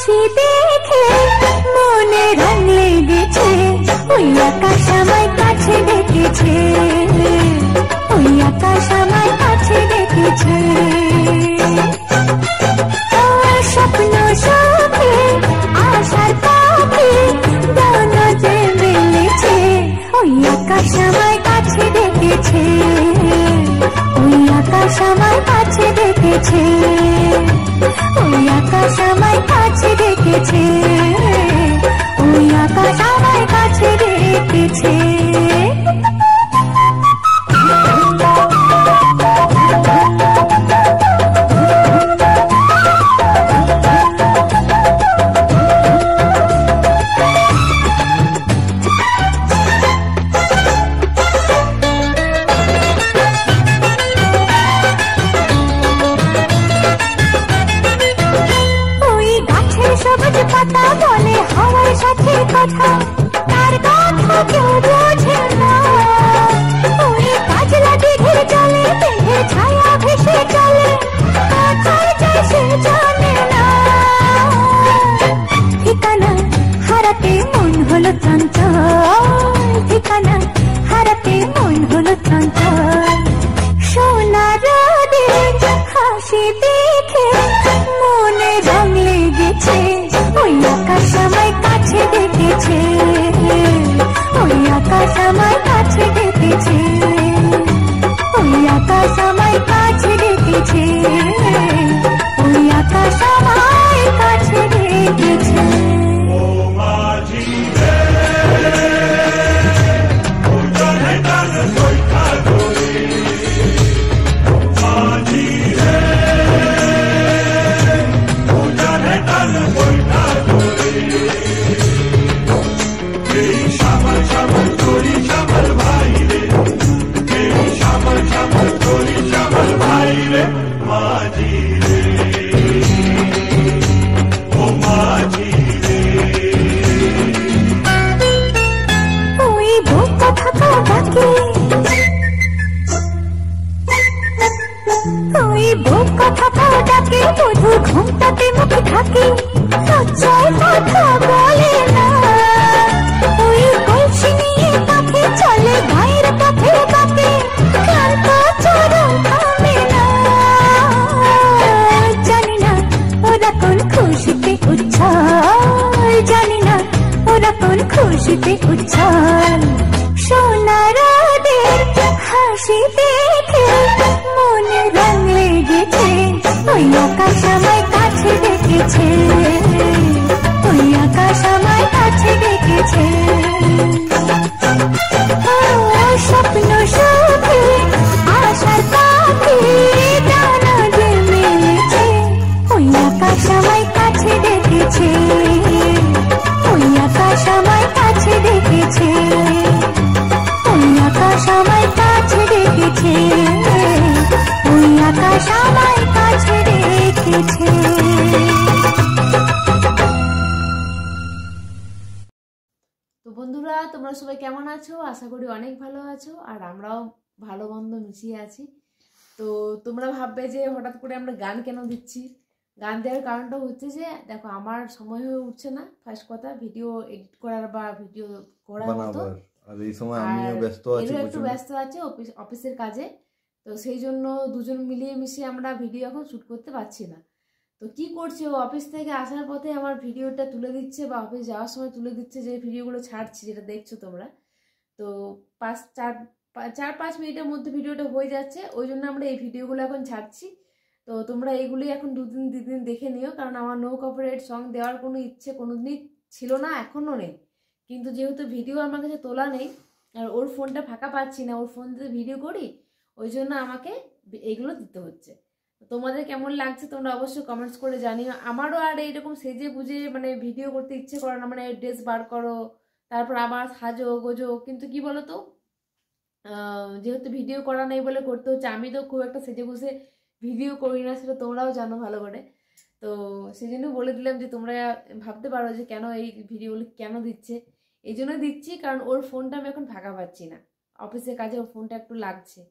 হাসি দেখে মনে রং লেগেছে, ওই আকাশ আমায় কাছে ডেকেছে, ওই আকাশ আমায় কাছে ডেকেছে। স্বপ্ন সুখে আশার পাখি ডানা যে মেলেছে, ওই আকাশ আমায় কাছে ডেকেছে, ওই আকাশ আমায় কাছে ডেকেছে, ওই আকাশ আমায় কাছে ডেকেছে, ওই আকাশ আমায় কাছে ডেকেছে। সবুজ পাতা বলে হাওয়ার সাথে কথা, তার কথা কেউ বোঝে না। ওই কাজলা দিঘির জলে মেঘের ছায়া ভেসে চলে, কোথায় যায় সে জানে না। ঠিকানা হারাতে মন হলো চঞ্চল, ঠিকানা হারাতে মন হলো চঞ্চল। সোনা রোদের হাসি দেখে মনে রং লেগেছে, ওই আকাশ আমায় কাছে ডেকেছে, ওই আকাশ আমায় কাছে ডেকেছে, ওই আকাশ আমায় কাছে ডেকেছে, ওই আকাশ আমায় কাছে ডেকেছে। ওই বুক কথা ডাকে শুধু ঘুমটাতে মুখে থাকে, লজ্জায় কথা বলে না। ওই কলসি নিয়ে পাখি চলে গায়ের পথে পথে, ক্লান্ত চরণ থামে না। জানি না ওরা কোন খুশিতে উচ্ছল, জানি না ওরা কোন খুশিতে উচ্ছল। সোনা রোদের হাসি দেখে মনে রং লেগেছে, ওই আকাশ আমায় কাছে ডেকেছে, ওই আকাশ আমায় কাছে ডেকেছে। স্বপ্ন সুখে আশার পাখি ডানা যে মেলেছে, ওই আকাশ আমায় কাছে ডেকেছে, ওই আকাশ আমায় কাছে ডেকেছে, ওই আকাশ আমায় কাছে ডেকেছে, ওই আকাশ আমায় কাছে ডেকেছে। তো বন্ধুরা, তোমরা সবাই কেমন আছো? আশা করি অনেক ভালো আছো, আর আমরাও ভালো মন্দ মিশিয়ে আছি। তো তোমরা ভাববে যে হঠাৎ করে আমরা গান কেন দিচ্ছি। গান দেওয়ার কারণটা হচ্ছে যে দেখো, আমার সময় হয়ে উঠছে না, ফার্স্ট কথা ভিডিও এডিট করার বা ভিডিও করার মতো, আর এই সময় আমিও ব্যস্ত আছি, একটু ব্যস্ত আছে অফিসের কাজে। তো সেই জন্য দুজন মিলিয়ে মিশিয়ে আমরা ভিডিও এখন শ্যুট করতে পারছি না। তো কি করছে, ও অফিস থেকে আসার পথে আমার ভিডিওটা তুলে দিচ্ছে, বা অফিস যাওয়ার সময় তুলে দিচ্ছে, যে ভিডিওগুলো ছাড়ছি যেটা দেখছো তোমরা। তো 4-5 মিনিটের মধ্যে ভিডিওটা হয়ে যাচ্ছে, ওই জন্য আমরা এই ভিডিওগুলো এখন ছাড়ছি। তো তোমরা এইগুলি এখন দুদিন দেখে নিও, কারণ আমার নো কপিরাইট সং দেওয়ার কোনো ইচ্ছে কোনোদিনই ছিল না, এখনও নেই। কিন্তু যেহেতু ভিডিও আমার কাছে তোলা নেই, আর ওর ফোনটা ফাঁকা পাচ্ছি না, ওর ফোন দিয়ে ভিডিও করি, ওই জন্য আমাকে এইগুলো দিতে হচ্ছে। তোমাদের কেমন লাগছে তোমরা অবশ্যই কমেন্টস করে জানিও। আমারও আর এইরকম সেজে বুঝে মানে ভিডিও করতে ইচ্ছে করে না, মানে ড্রেস বার করো, তারপর আবার সাজো গোজো, কিন্তু কি বলো তো, যেহেতু ভিডিও করা নেই বলে করতে হচ্ছে। আমি তো খুব একটা সেজে গুজে ভিডিও করি না, সেটা তোমরাও জানো ভালো করে। তো সেই জন্য বলে দিলাম যে তোমরা ভাবতে পারো যে কেন এই ভিডিওগুলো কেন দিচ্ছে। এই জন্য দিচ্ছি কারণ ওর ফোনটা আমি এখন ফাঁকা পাচ্ছি না, অফিসের কাজে ওর ফোনটা একটু লাগছে,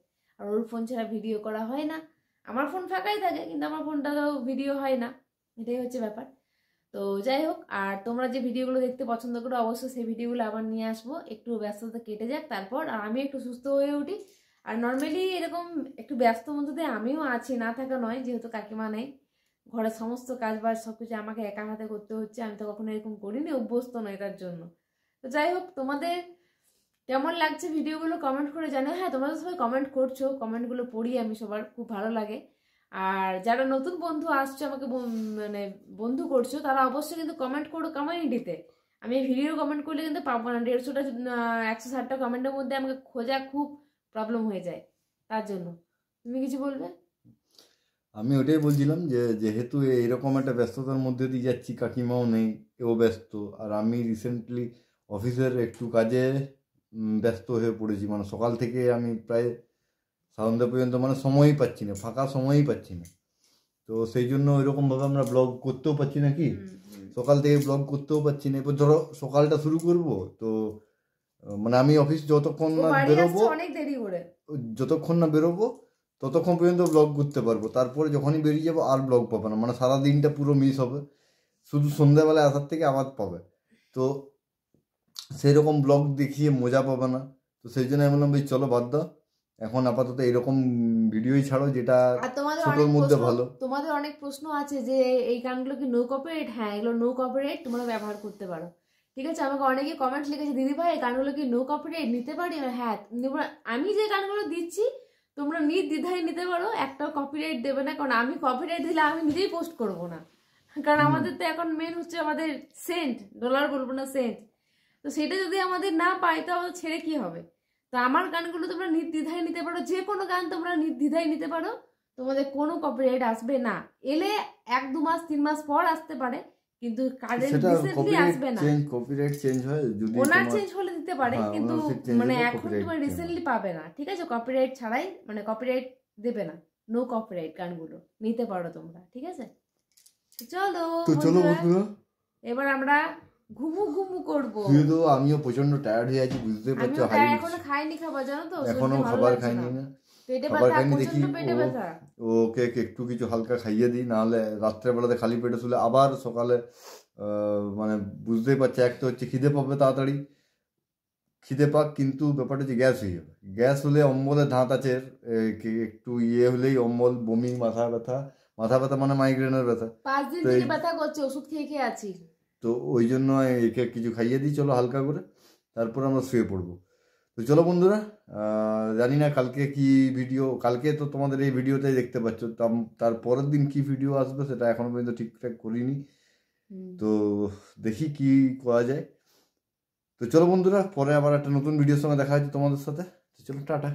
আর ওর ফোন ছাড়া ভিডিও করা হয় না। আমার ফোন ফাঁকাই থাকে কিন্তু আমার ফোনটা তো ভিডিও হয় না, এটাই হচ্ছে ব্যাপার। তো যাই হোক, আর তোমরা যে ভিডিওগুলো দেখতে পছন্দ করো অবশ্যই সেই ভিডিওগুলো আবার নিয়ে আসবো, একটু ব্যস্ততা কেটে যাক তারপর, আর আমি একটু সুস্থ হয়ে উঠি। আর নর্মালি এরকম একটু ব্যস্ত মধ্যে দিয়ে আমিও আছি, না থাকা নয়, যেহেতু কাকিমা নেই, ঘরের সমস্ত কাজ বাজ সবকিছু আমাকে একা হাতে করতে হচ্ছে, আমি তো কখনো এরকম করিনি, অভ্যস্ত নয় তার জন্য। তো যাই হোক, তোমাদের কেমন লাগছে ভিডিওগুলো কমেন্ট করে জানাও। হ্যাঁ, তোমরা তো সবাই কমেন্ট করছো, কমেন্টগুলো পড়ি আমি, সবার খুব ভালো লাগে। আর যারা নতুন বন্ধু আসছো আমাকে মানে বন্ধু করছো, তারা অবশ্যই কিন্তু কমেন্ট করো কমিউনিটিতে। আমি ভিডিও কমেন্ট করলে কিন্তু পাবো না, 150টা 160টা কমেন্টের মধ্যে আমাকে খোঁজা খুব প্রবলেম হয়ে যায়, তার জন্য। তুমি কিছু বলবে? আমি ওটাই বলছিলাম যে যেহেতু এরকম একটা ব্যস্ততার মধ্যে দিয়ে যাচ্ছি, কাকিমাও নেই, এও ব্যস্ত, আর আমি রিসেন্টলি অফিসের একটু কাজে ব্যস্ত হয়ে পড়েছি। মানে সকাল থেকে আমি প্রায় সন্ধ্যা পর্যন্ত মানে সময়ই পাচ্ছি না, ফাঁকা সময়ই পাচ্ছি না। তো সেই জন্য ওইরকমভাবে আমরা ব্লগ করতেও পারছি না, কি সকাল থেকে ব্লগ করতেও পারছি না। এবার ধরো সকালটা শুরু করব, তো মানে আমি অফিস যতক্ষণ না বেরোবো, অনেক দেরি করে, যতক্ষণ না বেরোবো ততক্ষণ পর্যন্ত ব্লগ করতে পারবো। তারপরে যখনই বেরিয়ে যাবো আর ব্লগ পাবে না, মানে সারা দিনটা পুরো মিস হবে, শুধু সন্ধ্যাবেলায় আসার থেকে আবার পাবে। তো সেই রকম ব্লগ দেখিয়ে মজা পাবে না। তো সেই জন্য আমি বললাম চলো বাদ দাও, এখন আপাতত এরকম ভিডিওই ছাড়ো যেটা ছোটোর মধ্যে ভালো। তোমাদের অনেক প্রশ্ন আছে যে এই গানগুলো কি নো কপিরাইট? হ্যাঁ, এগুলো নো কপিরাইট, তোমরা ব্যবহার করতে পারো, ঠিক আছে। আমাকে অনেকে কমেন্ট লিখেছে, দিদি ভাই এই গানগুলো কি নো কপিরাইট, নিতে পারি? হ্যাঁ, আমি যে গানগুলো দিচ্ছি তোমরা নির্দ্বিধায় নিতে পারো, একটাও কপিরাইট দেবে না, কারণ আমি কপিরাইট দিলে আমি নিজেই পোস্ট করবো না, কারণ আমাদের তো এখন মেন হচ্ছে আমাদের সেন্ট, ডলার বলবো না, সেন্ট। তো সেটা যদি আমাদের না পাই তো আমাদের ছেড়ে কি হবে? তো আমার গানগুলো তোমরা নির্দ্বিধায় নিতে পারো, যে কোনো গান তোমরা নির্দ্বিধায় নিতে পারো, তোমাদের কোনো কপিরাইট আসবে না। এলে 1-2 মাস 3 মাস পর আসতে পারে, কিন্তু কারেন্ট রিসেন্টলি আসবে না। কপিরাইট চেঞ্জ হয়, যদি ওনার চেঞ্জ হলে দিতে পারে, কিন্তু মানে এখন তোমার রিসেন্টলি পাবে না, ঠিক আছে। কপিরাইট ছাড়াই, মানে কপিরাইট দেবে না, নো কপিরাইট গানগুলো নিতে পারো তোমরা, ঠিক আছে। চলো বন্ধুরা, এবার আমরা ঘুমু করবো। শুধু আমিও প্রচন্ড টায়ার্ড হয়ে আছি, বুঝতে পারছো। এখনো খাইনি খাবার, জানো তো, এখনো খাবার খাইনি না, খাবার খাইনি। দেখি ওকে একটু কিছু হালকা খাইয়ে দিই, নাহলে রাত্রেবেলাতে খালি পেটে শুলে আবার সকালে মানে বুঝতেই পারছি, একটা হচ্ছে খিদে পাবে তাড়াতাড়ি, খিদে পাক, কিন্তু ব্যাপারটা হচ্ছে গ্যাস হয়ে যাবে। গ্যাস হলে অম্বলের ধাত আছে, একটু ইয়ে হলেই অম্বল, বমি, মাথা ব্যথা মানে মাইগ্রেনের ব্যথা। 5 দিন থেকে ব্যথা করছে, ওষুধ খেয়ে আছি। তো ওই জন্য একে কিছু খাইয়ে দিই চলো হালকা করে, তারপর আমরা শুয়ে পড়বো। তো চলো বন্ধুরা, জানি না কালকে কি ভিডিও, কালকে তো তোমাদের এই ভিডিওটাই দেখতে পাচ্ছ, তার পরের দিন কি ভিডিও আসবে সেটা এখনো পর্যন্ত ঠিকঠাক করিনি, তো দেখি কি করা যায়। তো চলো বন্ধুরা, পরে আবার একটা নতুন ভিডিওর সঙ্গে দেখা হচ্ছে তোমাদের সাথে। চলো টাটা।